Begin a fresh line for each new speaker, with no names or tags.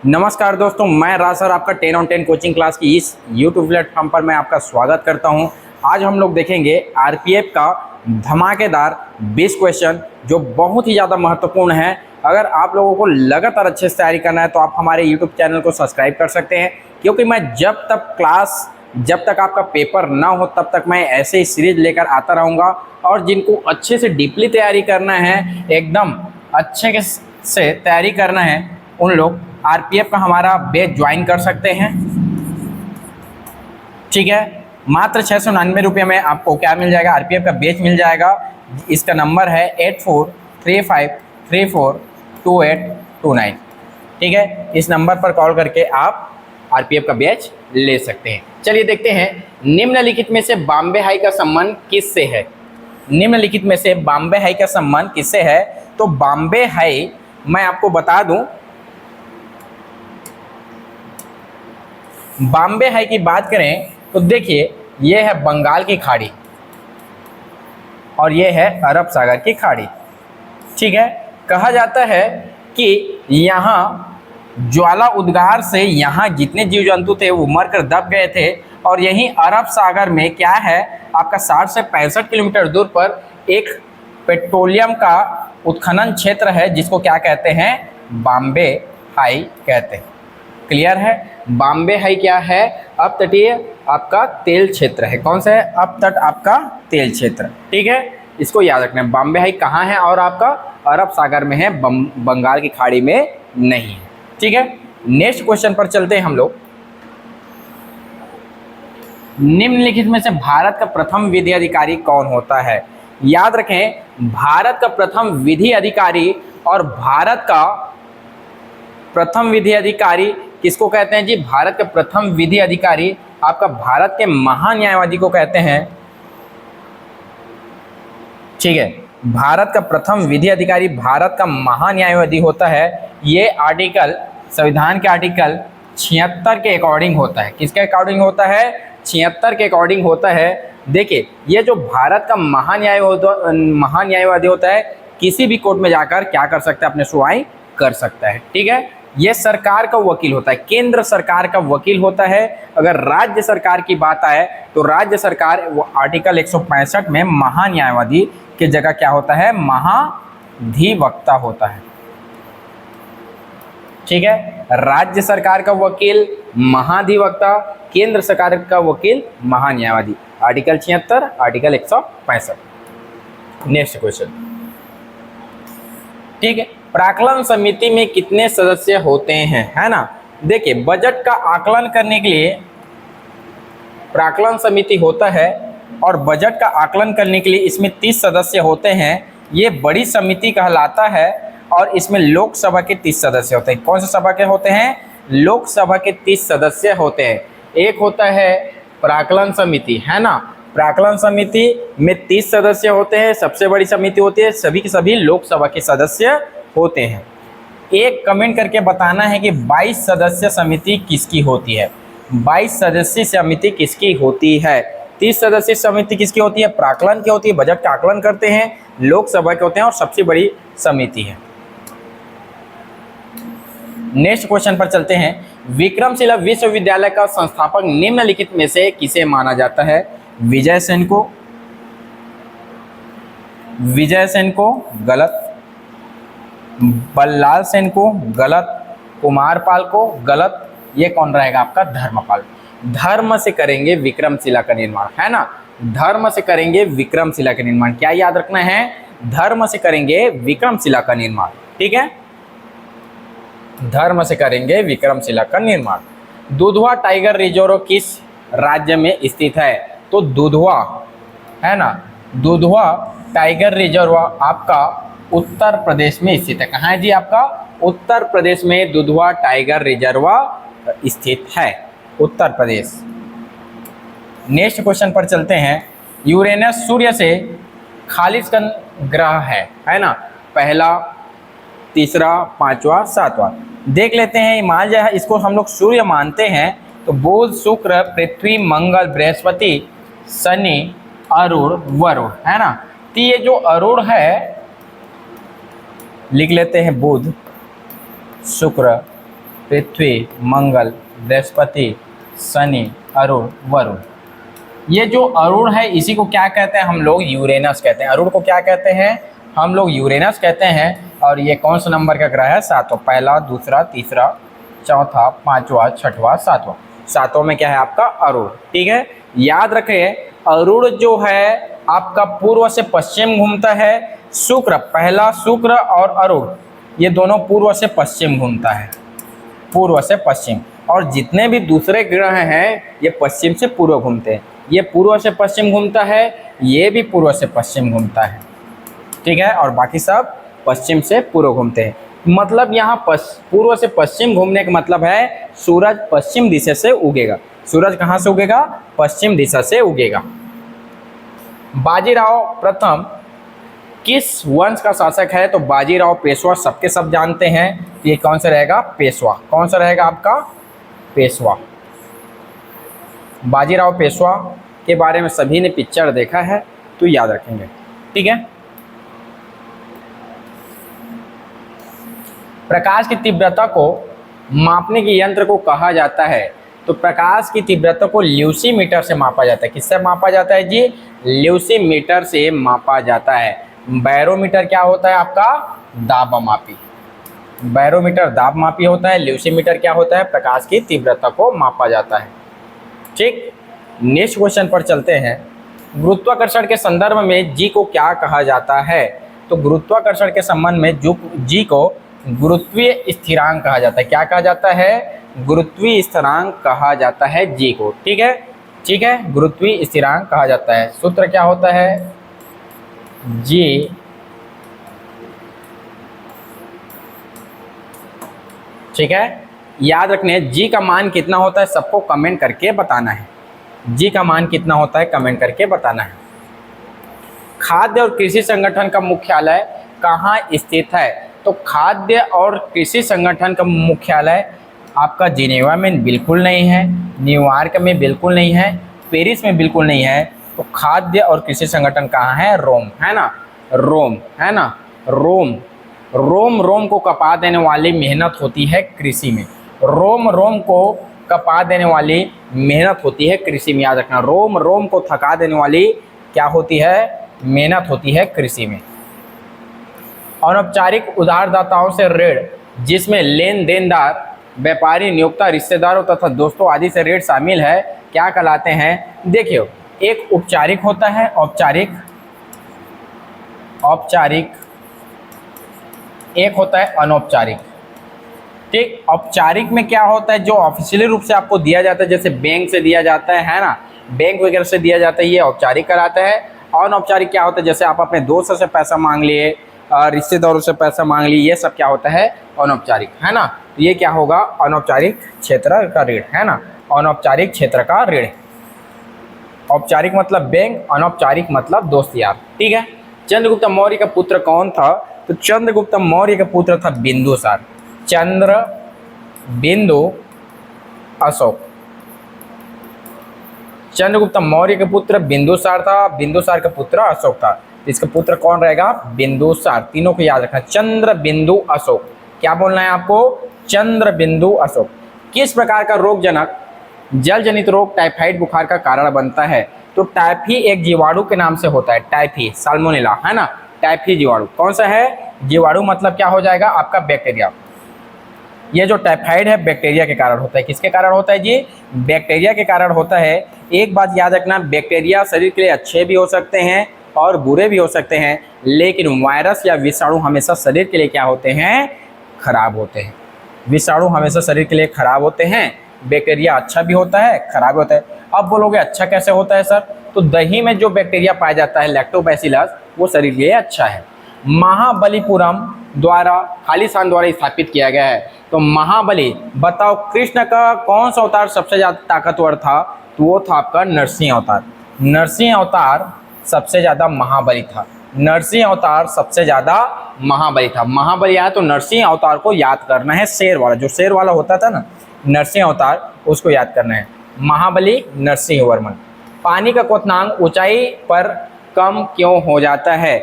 नमस्कार दोस्तों, मैं राज सर आपका 10 on 10 कोचिंग क्लास की इस यूट्यूब प्लेटफॉर्म पर मैं आपका स्वागत करता हूं। आज हम लोग देखेंगे आरपीएफ का धमाकेदार 20 क्वेश्चन जो बहुत ही ज़्यादा महत्वपूर्ण है। अगर आप लोगों को लगातार अच्छे से तैयारी करना है तो आप हमारे यूट्यूब चैनल को सब्सक्राइब कर सकते हैं, क्योंकि मैं जब तक आपका पेपर ना हो तब तक मैं ऐसे ही सीरीज लेकर आता रहूँगा। और जिनको अच्छे से डीपली तैयारी करना है, एकदम अच्छे से तैयारी करना है, उन लोग आरपीएफ का हमारा बैच ज्वाइन कर सकते हैं। ठीक है, मात्र 699 रुपये में आपको क्या मिल जाएगा, आरपीएफ का बैच मिल जाएगा। इसका नंबर है 8435342829। ठीक है, इस नंबर पर कॉल करके आप आरपीएफ का बैच ले सकते हैं। चलिए देखते हैं, निम्नलिखित में से बॉम्बे हाई का संबंध किससे है। निम्नलिखित में से बॉम्बे हाई का संबंध किससे है? तो बॉम्बे हाई मैं आपको बता दूं, बॉम्बे हाई की बात करें तो देखिए, यह है बंगाल की खाड़ी और यह है अरब सागर की खाड़ी। ठीक है, कहा जाता है कि यहाँ ज्वाला उद्गार से यहाँ जितने जीव जंतु थे वो मरकर दब गए थे। और यहीं अरब सागर में क्या है, आपका 60 से 65 किलोमीटर दूर पर एक पेट्रोलियम का उत्खनन क्षेत्र है, जिसको क्या कहते हैं, बॉम्बे हाई कहते हैं। क्लियर है? बॉम्बे हाई क्या है? अपतटीय आपका तेल क्षेत्र है। कौन सा है? अपतट आपका तेल क्षेत्र। ठीक है, इसको याद रखना है। बॉम्बे हाई कहाँ है? और आपका अरब सागर में है, बंगाल की खाड़ी में नहीं है। ठीक है, नेक्स्ट क्वेश्चन पर चलते हैं हम लोग। निम्नलिखित में से भारत का प्रथम विधि अधिकारी कौन होता है? याद रखें, भारत का प्रथम विधि अधिकारी और भारत का प्रथम विधि अधिकारी किसको कहते हैं जी? भारत के प्रथम विधि अधिकारी आपका भारत के महान्यायवादी को कहते हैं। ठीक है, भारत का प्रथम विधि अधिकारी भारत का महान्यायवादी होता है। ये आर्टिकल, संविधान के आर्टिकल 76 के अकॉर्डिंग होता है। किसके अकॉर्डिंग होता है? 76 के अकॉर्डिंग होता है। देखिए, ये जो भारत का महान्यायवादी होता है, किसी भी कोर्ट में जाकर क्या कर सकता है, अपने सुनवाई कर सकता है। ठीक है, ये सरकार का वकील होता है, केंद्र सरकार का वकील होता है। अगर राज्य सरकार की बात आए तो राज्य सरकार वो आर्टिकल 165 में महान्यायवादी की जगह क्या होता है, महाधिवक्ता होता है। ठीक है, राज्य सरकार का वकील महाधिवक्ता, केंद्र सरकार का वकील महान्यायवादी। Article 76, article 165। Next question. ठीक है, प्राक्कलन समिति में कितने सदस्य होते हैं, है ना? देखिए, बजट का आकलन करने के लिए प्राक्कलन समिति होता है और बजट का आकलन करने के लिए इसमें 30 सदस्य होते हैं। ये बड़ी समिति कहलाता है और इसमें लोकसभा के 30 सदस्य होते हैं। कौन सी सभा के होते हैं? लोकसभा के 30 सदस्य होते हैं। एक होता है प्राक्कलन समिति, है ना? प्राक्कलन समिति में 30 सदस्य होते हैं, सबसे बड़ी समिति होती है, सभी के सभी लोकसभा के सदस्य होते हैं। एक कमेंट करके बताना है कि 22 सदस्य समिति किसकी होती है। 22 सदस्यीय समिति किसकी होती है? 30 सदस्यीय समिति किसकी होती है? प्राक्कलन की होती है, बजट का आकलन करते हैं, लोकसभा के होते हैं और सबसे बड़ी समिति है। नेक्स्ट क्वेश्चन पर चलते हैं। विक्रमशिला विश्वविद्यालय का संस्थापक निम्नलिखित में से किसे माना जाता है? विजय सेन को, विजय सेन को गलत, बल्लाल सेन को गलत, कुमारपाल को गलत। ये कौन रहेगा? आपका धर्मपाल। धर्म से करेंगे विक्रमशिला का निर्माण, है ना? धर्म से करेंगे विक्रमशिला का निर्माण। क्या याद रखना है? धर्म से करेंगे विक्रमशिला का निर्माण। ठीक है, धर्म से करेंगे विक्रमशिला का निर्माण। दुधवा टाइगर रिजर्व किस राज्य में स्थित है? तो दुधवा, है ना, दुधवा टाइगर रिजर्व आपका उत्तर प्रदेश में स्थित है। कहाँ है जी? आपका उत्तर प्रदेश में दुधवा टाइगर रिजर्व स्थित है, उत्तर प्रदेश। नेक्स्ट क्वेश्चन पर चलते हैं। यूरेनस सूर्य से खालिज ग्रह है ना? पहला, तीसरा, पांचवा, सातवां। देख लेते हैं। हिमालय है, इसको हम लोग सूर्य मानते हैं। तो बुध, शुक्र, पृथ्वी, मंगल, बृहस्पति, शनि, अरुण, वरुण, है ना? तो ये जो अरुण है लिख लेते हैं बुध, शुक्र, पृथ्वी, मंगल, बृहस्पति, शनि, अरुण, वरुण। ये जो अरुण है इसी को क्या कहते हैं हम लोग? यूरेनस कहते हैं। अरुण को क्या कहते हैं हम लोग? यूरेनस कहते हैं। और ये कौन सा नंबर का ग्रह है? सातवां। पहला, दूसरा, तीसरा, चौथा, पांचवा, छठवां, सातवां। सातों में क्या है आपका? अरुण। ठीक है, याद रखें अरुण जो है आपका पूर्व से पश्चिम घूमता है। शुक्र, पहला शुक्र और अरुण ये दोनों पूर्व से पश्चिम घूमता है, पूर्व से पश्चिम। और जितने भी दूसरे ग्रह हैं ये पश्चिम से पूर्व घूमते हैं। ये पूर्व से पश्चिम घूमता है, ये भी पूर्व से पश्चिम घूमता है। ठीक है, और बाकी सब पश्चिम से पूर्व घूमते हैं। मतलब यहाँ पूर्व से पश्चिम घूमने का मतलब है सूरज पश्चिम दिशा से उगेगा। सूरज कहाँ से उगेगा? पश्चिम दिशा से उगेगा। बाजीराव प्रथम किस वंश का शासक है? तो बाजीराव पेशवा सबके सब जानते हैं। ये कौन सा रहेगा? पेशवा। कौन सा रहेगा आपका? पेशवा। बाजीराव पेशवा के बारे में सभी ने पिक्चर देखा है तो याद रखेंगे। ठीक है, प्रकाश की तीव्रता को मापने के यंत्र को कहा जाता है? तो प्रकाश की तीव्रता को ल्यूसीमीटर से मापा जाता है। किससे मापा जाता है जी? ल्यूसीमीटर से मापा जाता है। बैरोमीटर क्या होता है आपका? दाबमापी। बैरोमीटर दाबमापी होता है। ल्यूसीमीटर क्या होता है? प्रकाश की तीव्रता को मापा जाता है। ठीक, नेक्स्ट क्वेश्चन पर चलते हैं। गुरुत्वाकर्षण के संदर्भ में जी को क्या कहा जाता है? तो गुरुत्वाकर्षण के संबंध में जी को गुरुत्वीय स्थिरांक कहा जाता है। क्या कहा जाता है? गुरुत्वीय स्थिरांक कहा जाता है जी को। ठीक है, ठीक है, गुरुत्वीय स्थिरांक कहा जाता है। सूत्र क्या होता है? जी ठीक है, याद रखने जी का मान कितना होता है सबको कमेंट करके बताना है। जी का मान कितना होता है कमेंट करके बताना है। खाद्य और कृषि संगठन का मुख्यालय कहाँ स्थित है? तो खाद्य और कृषि संगठन का मुख्यालय आपका जिनेवा में बिल्कुल नहीं है, न्यूयॉर्क में बिल्कुल नहीं है, पेरिस में बिल्कुल नहीं है। तो खाद्य और कृषि संगठन कहाँ है? रोम, है ना? रोम, है ना? रोम। रोम को कपा देने वाली मेहनत होती है कृषि में। रोम को कपा देने वाली मेहनत होती है कृषि में। याद रखना, रोम को थका देने वाली क्या होती है? मेहनत होती है कृषि में। अनौपचारिक उधारदाताओं से ऋण जिसमें लेन देनदार, व्यापारी, नियोक्ता, रिश्तेदारों तथा दोस्तों आदि से ऋण शामिल है क्या कहलाते हैं? देखियो, एक औपचारिक होता है, औपचारिक, एक होता है अनौपचारिक। ठीक, औपचारिक में क्या होता है? जो ऑफिशियली रूप से आपको दिया जाता है, जैसे बैंक से दिया जाता है ना, बैंक वगैरह से दिया जाता है, ये औपचारिक कराता है। अनौपचारिक क्या होता है? जैसे आप अपने दोस्त से पैसा मांग लिए, रिश्तेदारों से पैसा मांग लिए, ये सब क्या होता है? अनौपचारिक, है ना? ये क्या होगा? अनौपचारिक क्षेत्र का ऋण, है ना? अनौपचारिक क्षेत्र का ऋण। औपचारिक मतलब बैंक, अनौपचारिक मतलब दोस्त यार। ठीक है, चंद्रगुप्त मौर्य का पुत्र कौन था? तो चंद्रगुप्त मौर्य का पुत्र था बिंदुसार। चंद्र, बिंदु, अशोक। चंद्रगुप्त मौर्य के पुत्र बिंदुसार था, बिंदुसार का पुत्र अशोक था। इसका पुत्र कौन रहेगा? बिंदुसार। तीनों को याद रखना, चंद्र, बिंदु, अशोक। क्या बोलना है आपको? चंद्र, बिंदु, अशोक। किस प्रकार का रोग जनक जल जनित रोग टाइफाइड बुखार का कारण बनता है? तो टाइफी एक जीवाणु के नाम से होता है। टाइफी, साल्मोनेला, है ना? टाइफी जीवाणु कौन सा है? जीवाणु मतलब क्या हो जाएगा आपका? बैक्टीरिया। ये जो टाइफाइड है बैक्टीरिया के कारण होता है। किसके कारण होता है जी? बैक्टीरिया के कारण होता है। एक बात याद रखना, बैक्टीरिया शरीर के लिए अच्छे भी हो सकते हैं और बुरे भी हो सकते हैं, लेकिन वायरस या विषाणु हमेशा शरीर के लिए क्या होते हैं? खराब होते हैं। विषाणु हमेशा शरीर के लिए खराब होते हैं, बैक्टीरिया अच्छा भी होता है, खराब भी होता है। अब बोलोगे अच्छा कैसे होता है सर? तो दही में जो बैक्टीरिया पाया जाता है लैक्टोबैसिलस, वो शरीर के लिए अच्छा है। महाबलीपुरम द्वारा खालिस्तान द्वारा स्थापित किया गया है। तो महाबली, बताओ कृष्ण का कौन सा अवतार सबसे ज़्यादा ताकतवर था? तो वो था आपका नरसिंह अवतार। नरसिंह अवतार सबसे ज़्यादा महाबली था। नरसिंह अवतार सबसे ज़्यादा महाबली था। महाबली आया तो नरसिंह अवतार को याद करना है। शेर वाला, जो शेर वाला होता था ना नरसिंह अवतार, उसको याद करना है। महाबली, नरसिंह वर्मन। पानी का क्वथनांक ऊंचाई पर कम क्यों हो जाता है?